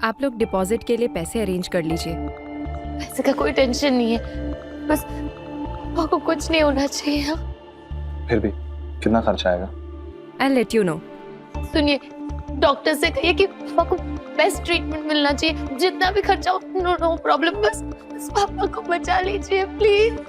आप लोग डिपॉजिट के लिए पैसे अरेंज कर लीजिए। पैसे का कोई टेंशन नहीं है, बस पापा को कुछ नहीं होना चाहिए। हाँ? फिर भी कितना खर्चा आएगा? I let you know. सुनिए, डॉक्टर से कहिए कि पापा को बेस्ट ट्रीटमेंट मिलना चाहिए, जितना भी खर्चा हो, नो प्रॉब्लम। बस पापा को बचा लीजिए प्लीज।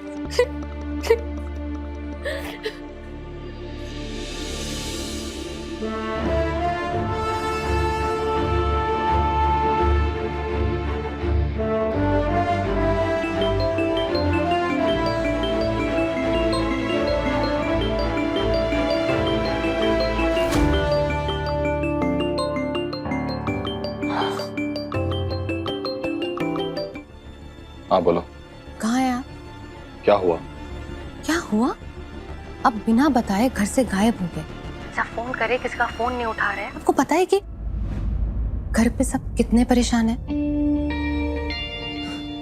हाँ बोलो। कहाँ है आप? क्या हुआ? क्या हुआ? अब बिना बताए घर से गायब हो गए। जब फोन करे किसी का फोन नहीं उठा रहे। आपको पता है कि घर पे सब कितने परेशान हैं?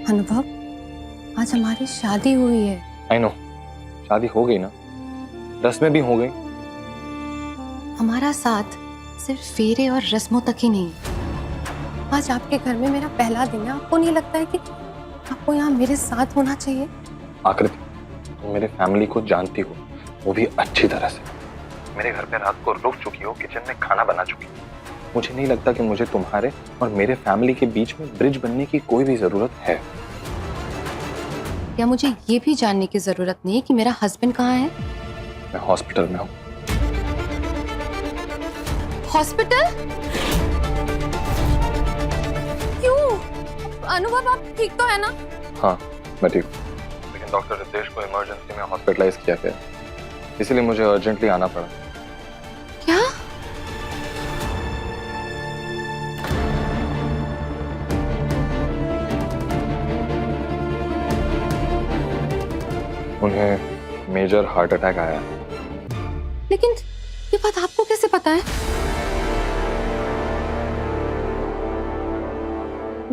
अनुभव, आज हमारी शादी हुई है। आई नो, शादी हो गई ना, रस्में भी हो गई। हमारा साथ सिर्फ फेरे और रस्मों तक ही नहीं है। आज आपके घर में मेरा पहला दिन है। आपको नहीं लगता है कि आपको यहाँ मेरे साथ होना चाहिए? आकृति, तुम मेरे फैमिली को जानती हो, वो भी अच्छी तरह से। मेरे घर पे रात को रुक चुकी हो, किचन में खाना बना चुकी हो। मुझे नहीं लगता कि मुझे तुम्हारे और मेरे फैमिली के बीच में ब्रिज बनने की कोई भी जरूरत है। क्या मुझे ये भी जानने की जरूरत नहीं है कि मेरा हस्बैंड कहाँ है? मैं हॉस्पिटल में हूँ। हॉस्पिटल? क्यों? अनुभव, आप ठीक तो है ना? हाँ, मैं ठीक हूँ, लेकिन डॉक्टर रितेश को इमरजेंसी में हॉस्पिटलाइज किया गया, इसीलिए मुझे अर्जेंटली आना पड़ा। क्या? उन्हें मेजर हार्ट अटैक आया। लेकिन ये बात आपको कैसे पता है?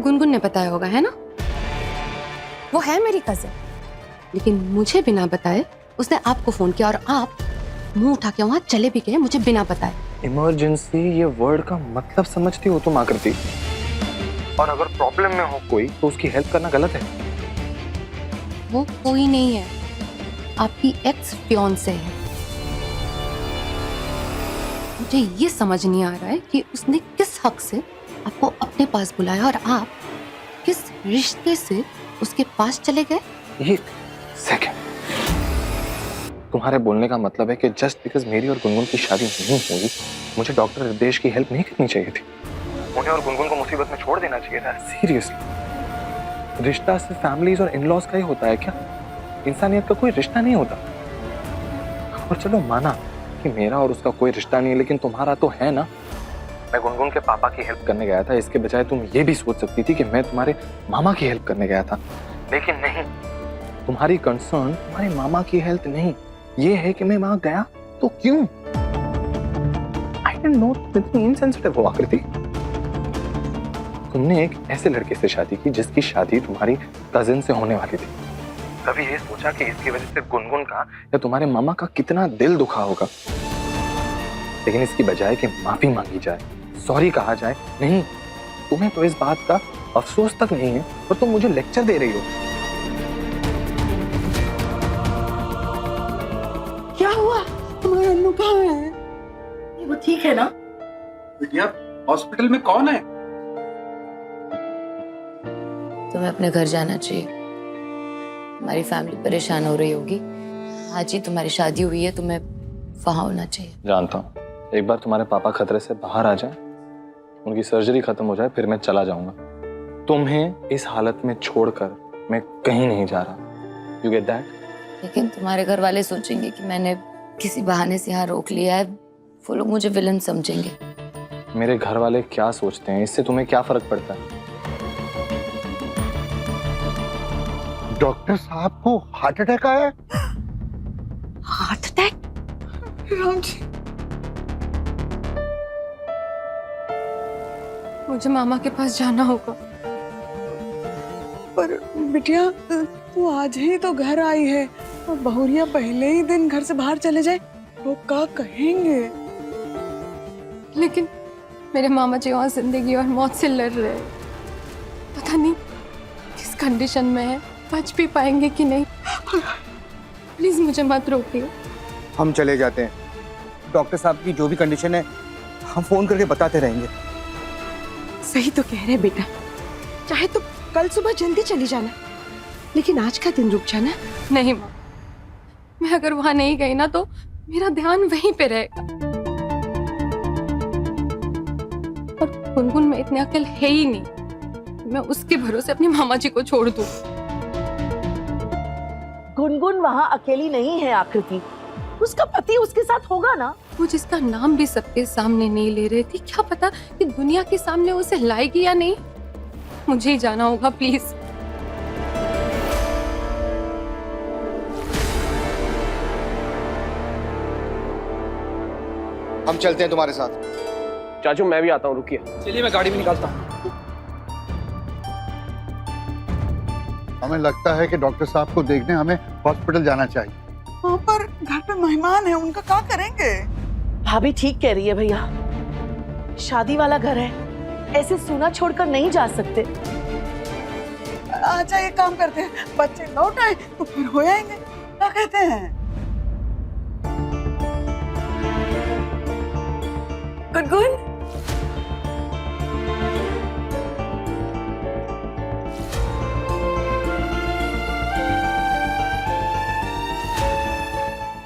गुनगुन ने बताया होगा, है ना? वो है मेरी कजिन, लेकिन मुझे बिना बताए उसने आपको फोन किया और आप मुंह उठा के वहां चले भी गए मुझे बिना बताए। इमरजेंसी ये वर्ड का मतलब समझती हो तुम आकृति? और अगर प्रॉब्लम में हो कोई तो उसकी हेल्प करना गलत है? वो कोई नहीं है, आपकी एक्स फियांसे है। मुझे ये समझ नहीं आ रहा है कि उसने किस हक से आपको अपने पास बुलाया और आप किस रिश्ते से उसके पास चले गए। एक सेकंड, तुम्हारे बोलने का मतलब है कि जस्ट बिकॉज मेरी और गुनगुन की शादी नहीं हुई, मुझे डॉक्टर रितेश की हेल्प नहीं करनी चाहिए थी? उन्हें और गुनगुन को मुसीबत में छोड़ देना चाहिए था? सीरियसली, रिश्ता सिर्फ फैमिलीज और इन-लॉज का ही होता है क्या? इंसानियत का कोई रिश्ता नहीं होता? और चलो माना कि मेरा और उसका कोई रिश्ता नहीं है, लेकिन तुम्हारा तो है ना। मैं गुनगुन के पापा की हेल्प करने गया था, इसके बजाय तुम ये भी सोच सकती थी कि मैं तुम्हारे मामा की हेल्प करने गया था, लेकिन नहीं। तुम्हारी कंसर्न तुम्हारे मामा की हेल्थ नहीं, ये है कि मैं वहां गया तो क्यों? आई डोंट नो, कितनी इनसेंसिटिव हो आकृति। तुमने एक ऐसे लड़के से शादी की जिसकी शादी तुम्हारी कजिन से होने वाली थी। कभी ये सोचा कि इसकी वजह से गुनगुन का या तुम्हारे मामा का कितना दिल दुखा होगा? लेकिन इसकी बजाय कि माफी मांगी जाए, सॉरी कहा जाए, नहीं, तुम्हें तो इस बात का अफसोस तक नहीं है और तुम मुझे लेक्चर दे रही हो। क्या हुआ? तुम्हारा अन्नू कहाँ है? वो ठीक है ना? बिटिया, हॉस्पिटल में कौन है? तुम्हें अपने घर जाना चाहिए, हमारी फैमिली परेशान हो रही होगी। आज ही तुम्हारी शादी हुई है, तुम्हें वहां होना चाहिए। जानता हूँ, एक बार तुम्हारे पापा खतरे से बाहर आ जाए, उनकी सर्जरी खत्म हो जाए, फिर मैं चला जाऊंगा। तुम्हें इस हालत में छोड़कर मैं कहीं नहीं जा रहा। You get that? लेकिन तुम्हारे घर वाले सोचेंगे कि मैंने किसी बहाने से यहाँ रोक लिया है, वो लोग मुझे विलन समझेंगे। मेरे घर वाले क्या सोचते हैं, इससे तुम्हें क्या फर्क पड़ता है? डॉक्टर साहब को हार्ट अटैक आया है। Heart attack? राम जी, मुझे मामा के पास जाना होगा। पर बिटिया, तू आज ही तो घर आई है और बहुरिया पहले ही दिन घर से बाहर चले जाए, लोग क्या कहेंगे? लेकिन मेरे मामा जी वहाँ जिंदगी और मौत से लड़ रहे हैं। पता नहीं किस कंडीशन में है, बच भी पाएंगे कि नहीं। प्लीज मुझे मत रोकिए। हम चले जाते हैं। डॉक्टर साहब की जो भी कंडीशन है हम फोन करके बताते रहेंगे। सही तो कह रहे बेटा, चाहे तो कल सुबह जल्दी चली जाना, लेकिन आज का दिन रुक जाना। नहीं माँ, मैं अगर वहां नहीं गई ना तो मेरा ध्यान वहीं पे रहेगा। और गुनगुन में इतनी अकल है ही नहीं, मैं उसके भरोसे अपनी मामा जी को छोड़ दूं। गुनगुन वहाँ अकेली नहीं है आकृति, उसका पति उसके साथ होगा ना। वो जिसका नाम भी सबके सामने नहीं ले रही थी, क्या पता कि दुनिया के सामने उसे लाएगी या नहीं। मुझे ही जाना होगा प्लीज। हम चलते हैं तुम्हारे साथ। चाचू मैं भी आता हूँ, रुकिए। चलिए मैं गाड़ी में निकालता हूँ। हमें लगता है कि डॉक्टर साहब को देखने हमें हॉस्पिटल जाना चाहिए। हाँ, पर घर पे मेहमान है, उनका क्या करेंगे? भाभी ठीक कह रही है भैया, शादी वाला घर है, ऐसे सूना छोड़कर नहीं जा सकते। अच्छा ये काम करते हैं, बच्चे लौट आए तो फिर हो आएंगे। क्या कहते हैं? गुनगुन,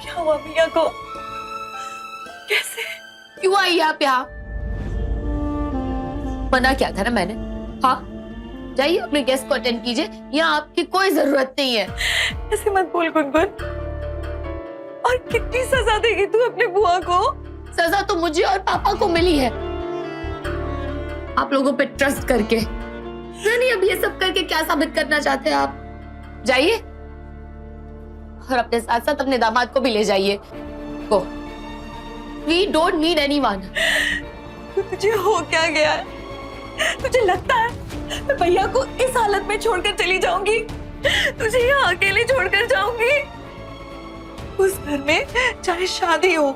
क्या हुआ भैया को? कैसे? क्यों आई आप यहाँ? मना क्या था ना मैंने? हाँ, जाइए अपने गेस्ट को अटेंड कीजिए, यहाँ आपकी कोई जरूरत नहीं है। ऐसे मत बोल गुनगुन। और कितनी सजा देगी तू अपनी बुआ को? सजा तो मुझे और पापा को मिली है, आप लोगों पे ट्रस्ट करके। नहीं, अब ये सब करके क्या साबित करना चाहते हैं आप? जाइए और अपने साथ साथ अपने दामाद को भी ले जाइए। गो, वी डोंट नीड एनीवन। तुझे हो क्या गया है? तुझे लगता है मैं भैया को इस हालत में छोड़कर चली जाऊंगी? तुझे यहाँ अकेले छोड़कर जाऊंगी? उस घर में चाहे शादी हो,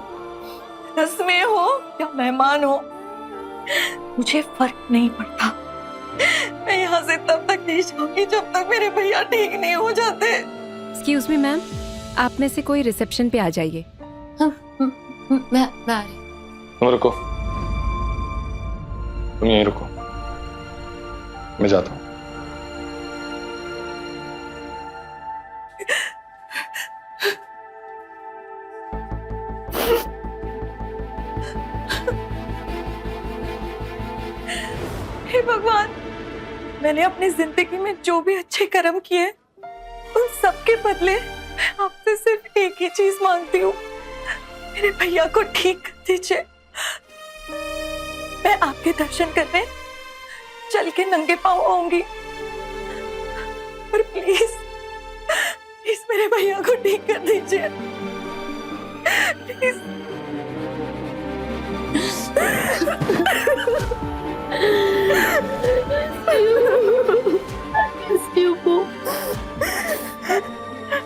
रस्में हो या मेहमान हो, मुझे फर्क नहीं पड़ता। मैं यहाँ से तब तक नहीं जाऊंगी जब तक मेरे भैया ठीक नहीं हो जाते। एक्सक्यूज मी मैम, आप में से कोई रिसेप्शन पे आ जाइए। मैं आ रही। तुम रुको, तुम यहीं रुको, मैं जाता हूँ। हे भगवान, मैंने अपनी जिंदगी में जो भी अच्छे कर्म किए उन सब के बदले आपसे सिर्फ एक ही चीज मांगती हूँ, मेरे भैया को ठीक कर दीजिए। मैं आपके दर्शन करने चल के नंगे पांव आऊंगी, पर प्लीज प्लीज मेरे भैया को ठीक कर दीजिए प्लीज।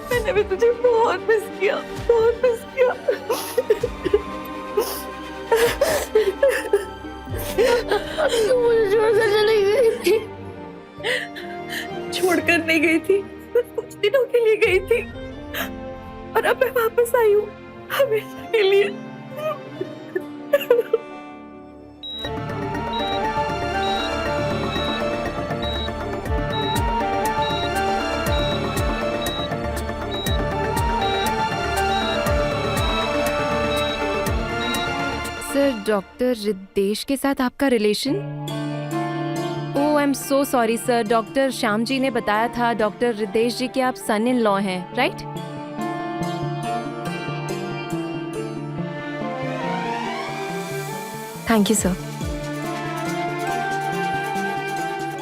मैंने भी तुझे बहुत मिस किया, बहुत मिस किया। तू मुझे छोड़कर चली गई थी। छोड़कर नहीं गई थी, बस कुछ दिनों के लिए गई थी, और अब मैं वापस आई हूँ हमेशा के लिए। सर, डॉक्टर रितेश के साथ आपका relation? Oh, I am so sorry sir. Doctor Shyam ji ने बताया था डॉक्टर रितेश जी के आप सन इन लॉ हैं, right? Thank you sir.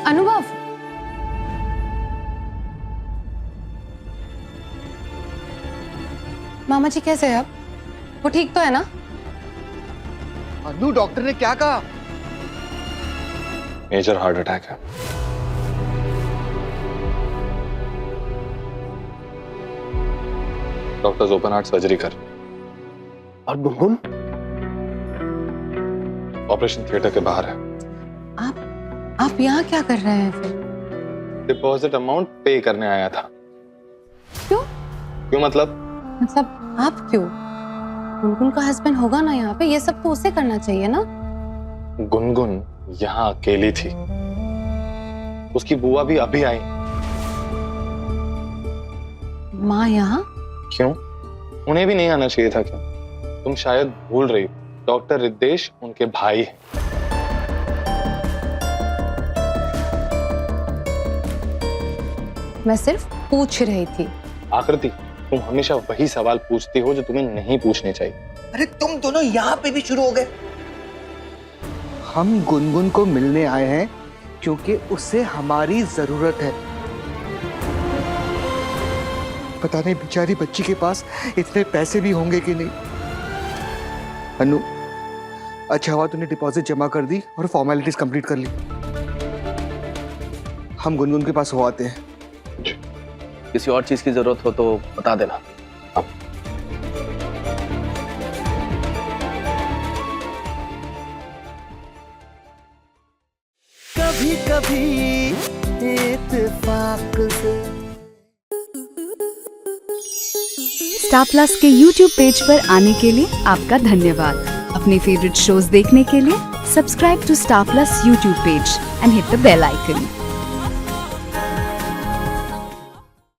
Anubhav, मामा जी कैसे हैं अब? वो ठीक तो है ना? अनु, डॉक्टर ने क्या कहा? मेजर हार्ट अटैक है। डॉक्टर्स ओपन हार्ट सर्जरी कर। और गुनगुन? ऑपरेशन थिएटर के बाहर है। आप यहाँ क्या कर रहे हैं फिर? डिपॉजिट अमाउंट पे करने आया था। क्यों? क्यों मतलब? मतलब आप क्यों? गुनगुन का हस्बैंड होगा ना यहाँ पे, ये सब तो उसे करना चाहिए ना। गुनगुन यहाँ अकेली थी, उसकी बुआ भी अभी आई। माँ यहाँ? क्यों? उन्हें भी नहीं आना चाहिए था क्या? तुम शायद भूल रही हो, डॉक्टर रिद्देश उनके भाई हैं। मैं सिर्फ पूछ रही थी। आकृति, तुम हमेशा वही सवाल पूछती हो जो तुम्हें नहीं पूछने चाहिए। अरे तुम दोनों यहाँ पे भी शुरू हो गए। हम गुनगुन को मिलने आए हैं क्योंकि उससे हमारी जरूरत है। पता नहीं बेचारी बच्ची के पास इतने पैसे भी होंगे कि नहीं। अनु, अच्छा हुआ तूने डिपॉजिट जमा कर दी और फॉर्मेलिटीज कंप्लीट कर ली। हम गुनगुन के पास हो आते हैं। किसी और चीज की जरूरत हो तो बता देना। कभी कभी इत्तेफाक से। स्टार प्लस के YouTube पेज पर आने के लिए आपका धन्यवाद। अपने फेवरेट शोज देखने के लिए subscribe to star plus YouTube page and hit the bell icon.